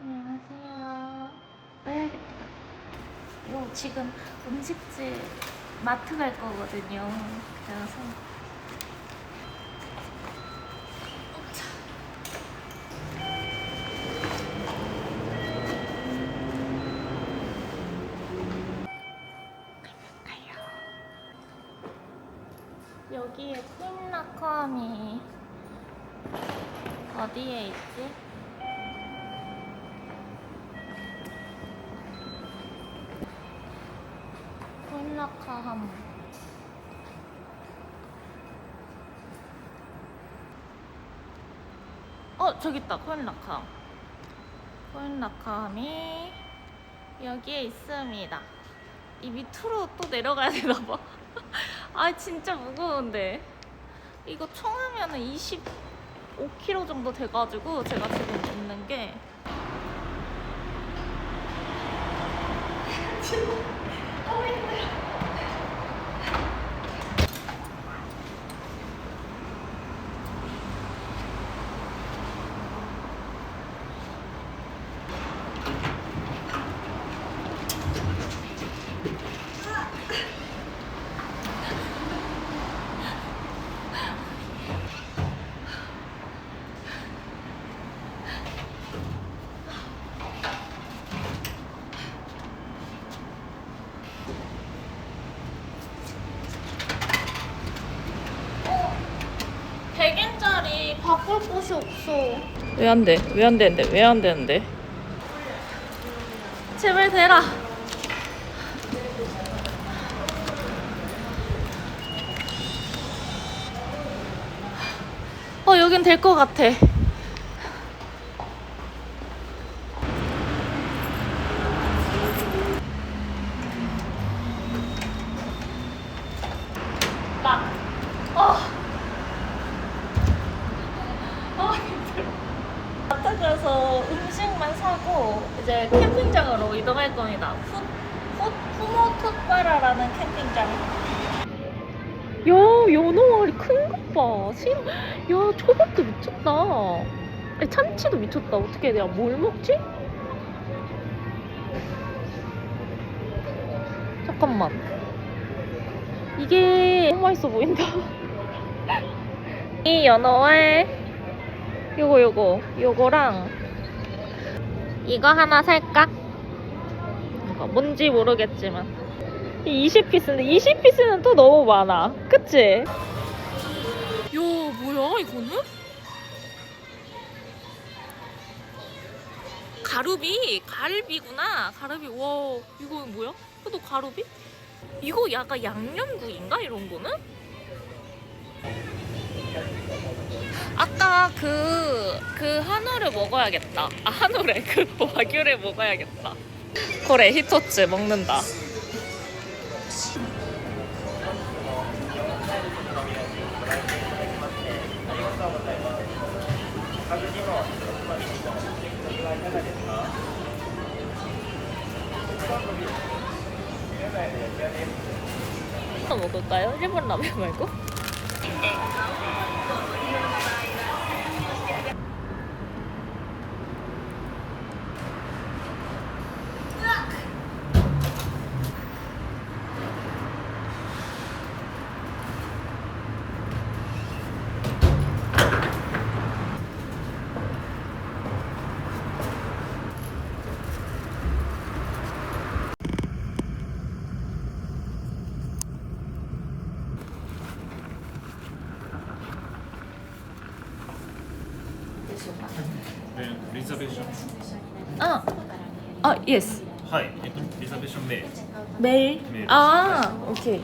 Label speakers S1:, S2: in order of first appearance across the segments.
S1: 안녕하세요. 빼야겠다. 이거 지금 음식집 마트 갈 거거든요. 그래서 여기에 퀸라컴이 어디에 있지? 퀸라컴 저기 있다. 코인라컴이 여기에 있습니다. 이 밑으로 또 내려가야 되나봐. 아 진짜 무거운데 이거 총 하면은 25kg 정도 돼가지고 제가 지금 있는 게 바꿀 곳이 없어.
S2: 왜 안 돼? 왜 안 되는데? 왜 안 되는데?
S1: 제발 되라. 여긴 될 것 같아. 마트 가서 음식만 사고 이제 캠핑장으로 이동할 겁니다. 후모토바라라는 캠핑장.
S2: 야, 연어알이 큰 거 봐. 야, 초밥도 미쳤다. 아니, 참치도 미쳤다. 어떻게 내가 뭘 먹지? 잠깐만. 이게 너무 맛있어 보인다. 이 연어알 요거랑 이거 하나 살까? 이거 뭔지 모르겠지만 20피스인데 20피스는 또 너무 많아. 그치? 야, 뭐야 이거는? 가루비구나. 가루비. 와, 이거 뭐야? 이것도 가루비? 이거 약간 양념구이인가? 이런 거는? 아까 그 한우를 먹어야겠다. 한우래. 그 와규를 먹어야겠다. 그래, 히토츠 먹는다. 하나 먹을까요? 일본 라면 말고?
S3: リザベーション。
S2: yes.
S3: はい、リザベーションメール。
S2: 매일?
S3: 매일.
S2: 오케이.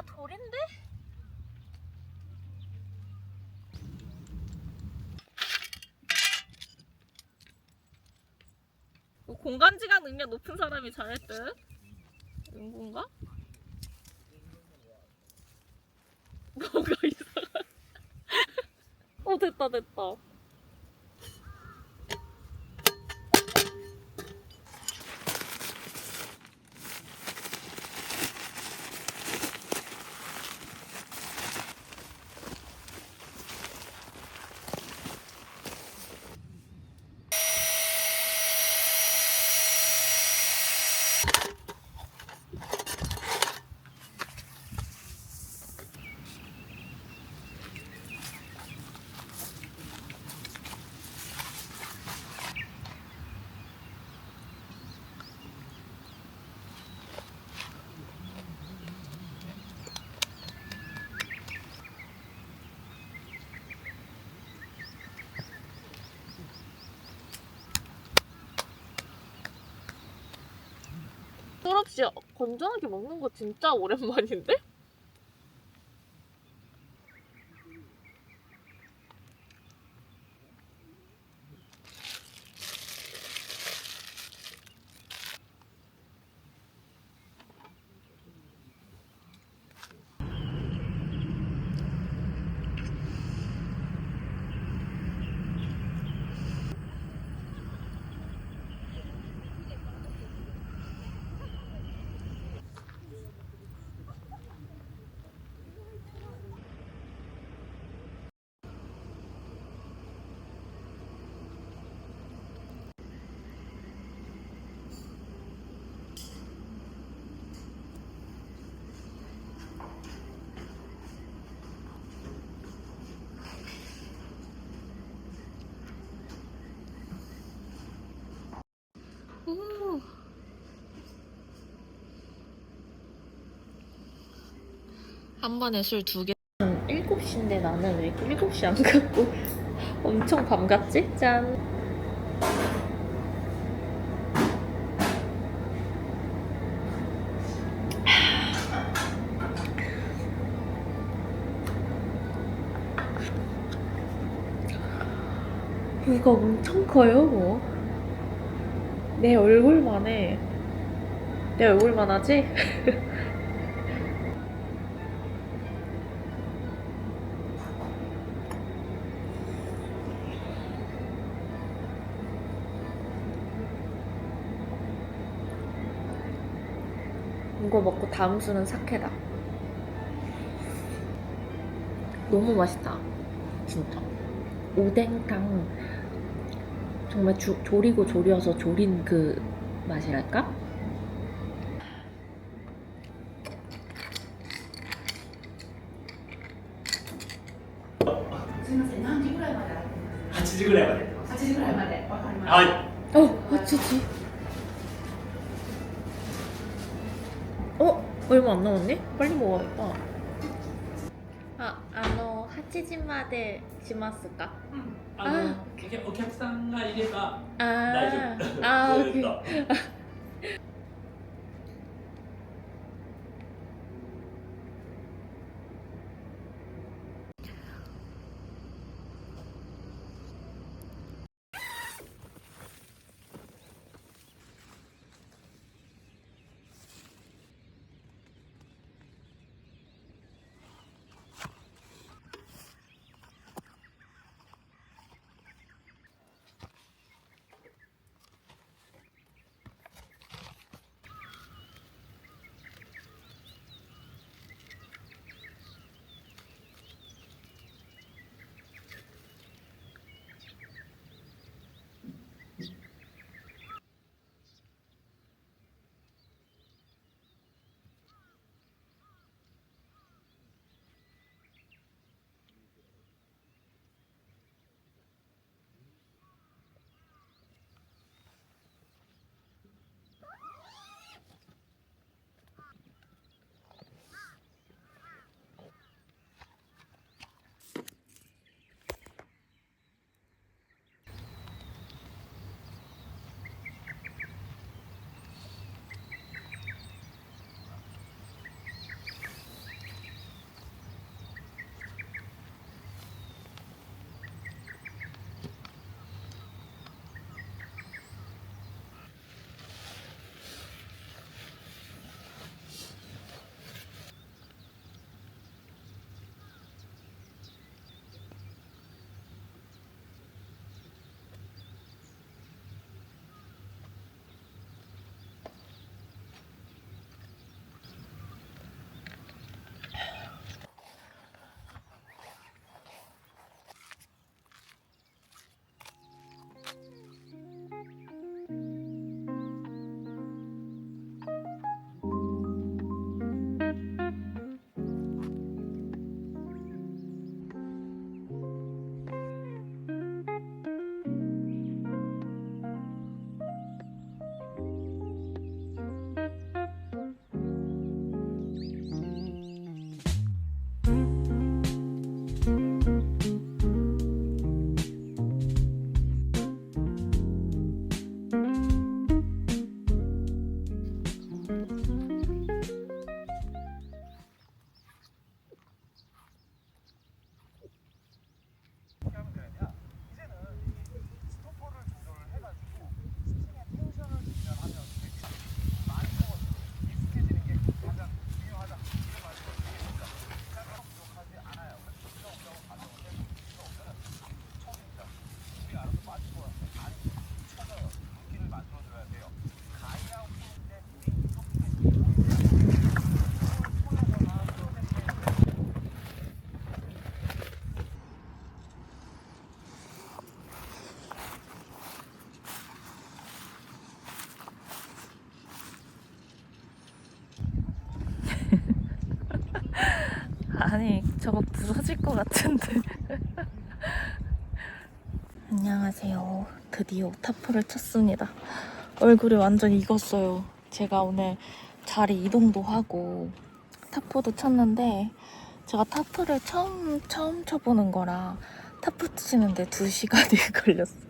S2: 돌인데? 공간지각 능력 높은 사람이 잘할 듯? 인공가? 뭐가 이상하. 됐다 됐다. 철없이 건전하게 먹는 거 진짜 오랜만인데? 한 번에 술 2개. 7시인데 나는 왜 7시 안 갔고 엄청 밤 같지? 짠. 이거 엄청 커요. 내 얼굴만 해. 내 얼굴만 하지? 이거 먹고 다음 술은 사케다. 너무 맛있다. 진짜. 오뎅탕 정말 조리고 조려서 조린 그 맛이랄까?8
S4: 時ぐらいまで。8時ぐらいまで。わかりました。はい。
S2: 어찌지? 얼마 안 남았네? 빨리 먹어야겠다. 하치진마데 시마스까?
S4: お客さんがいれば
S2: 아,
S4: 大丈夫。
S2: 아,
S4: ずーっ
S2: 오케이.
S4: と。
S2: 아, 아니 저거 부서질 것 같은데. 안녕하세요. 드디어 타프를 쳤습니다. 얼굴이 완전 익었어요. 제가 오늘 자리 이동도 하고 타프도 쳤는데 제가 타프를 처음 쳐보는 거라 타프 치는데 2시간이 걸렸어요.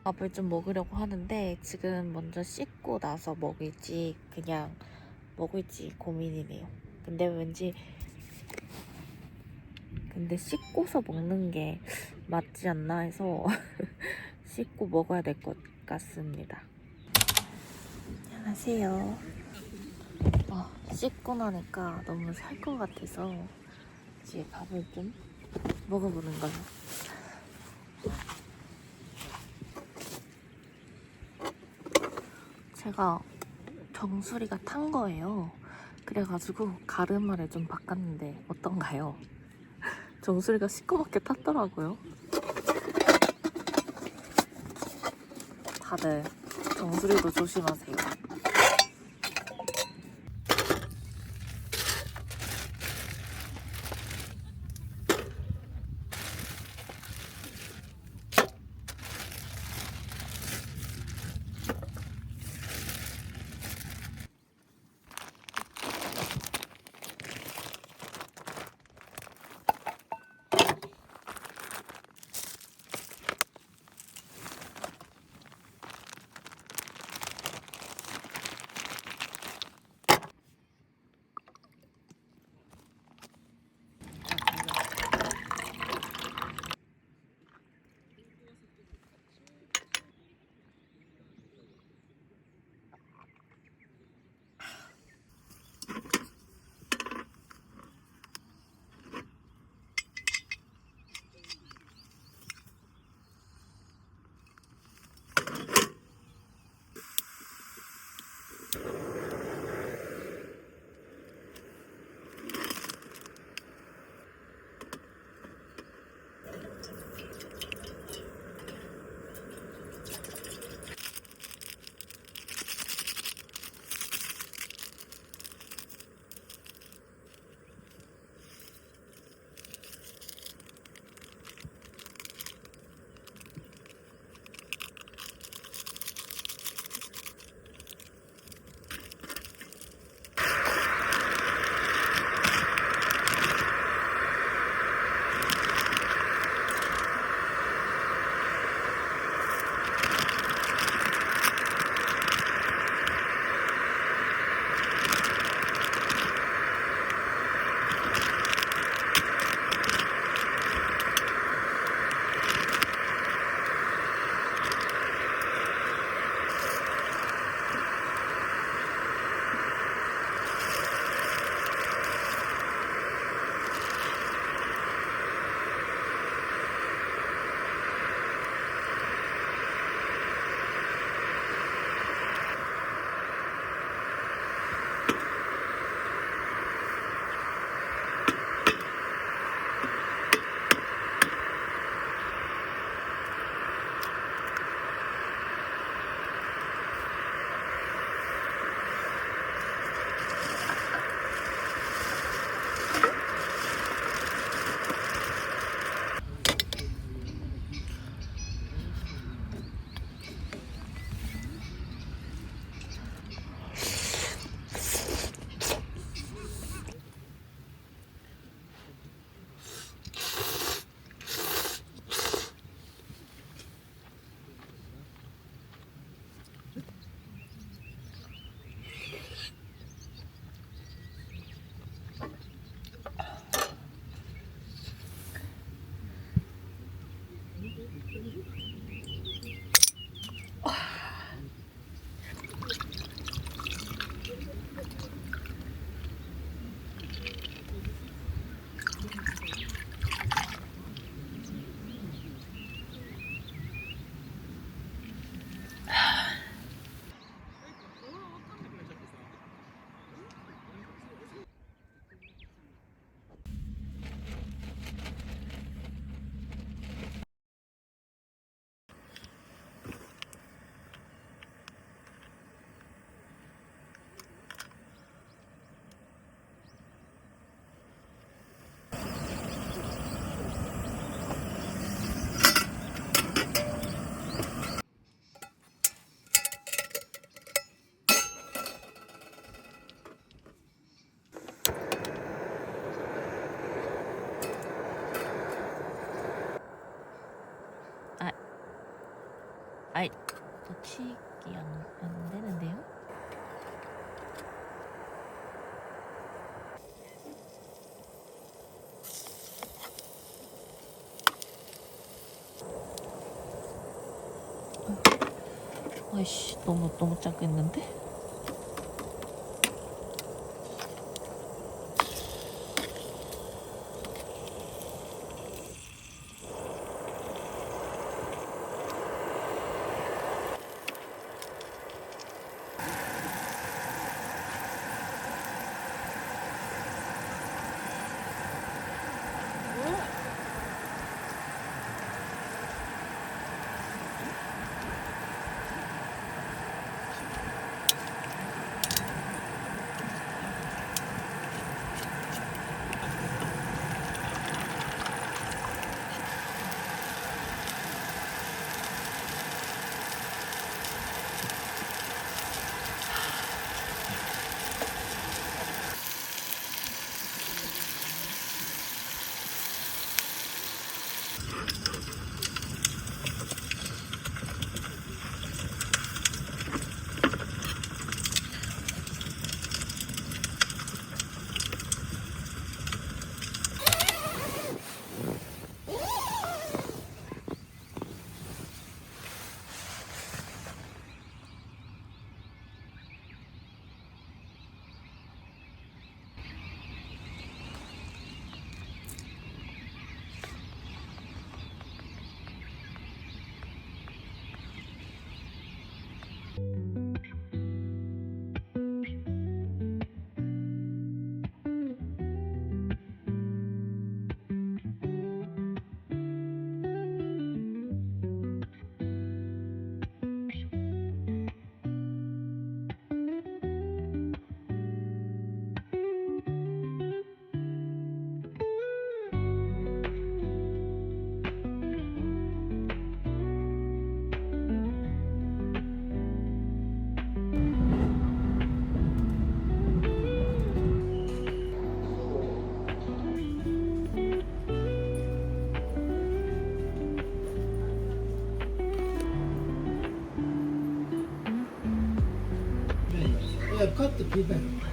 S2: 밥을 좀 먹으려고 하는데 지금 먼저 씻고 나서 먹을지 그냥 먹을지 고민이네요. 근데 왠지 씻고서 먹는 게 맞지 않나 해서 씻고 먹어야 될 것 같습니다. 안녕하세요. 씻고 나니까 너무 살 것 같아서 이제 밥을 좀 먹어보는 거예요. 제가 정수리가 탄 거예요. 그래가지고 가르마를 좀 바꿨는데 어떤가요? 정수리가 시커멓게 탔더라고요. 다들 정수리도 조심하세요. 아이, 놓치기 안 되는데요? 아이씨, 너무 작겠는데?
S5: カット聞いたよ。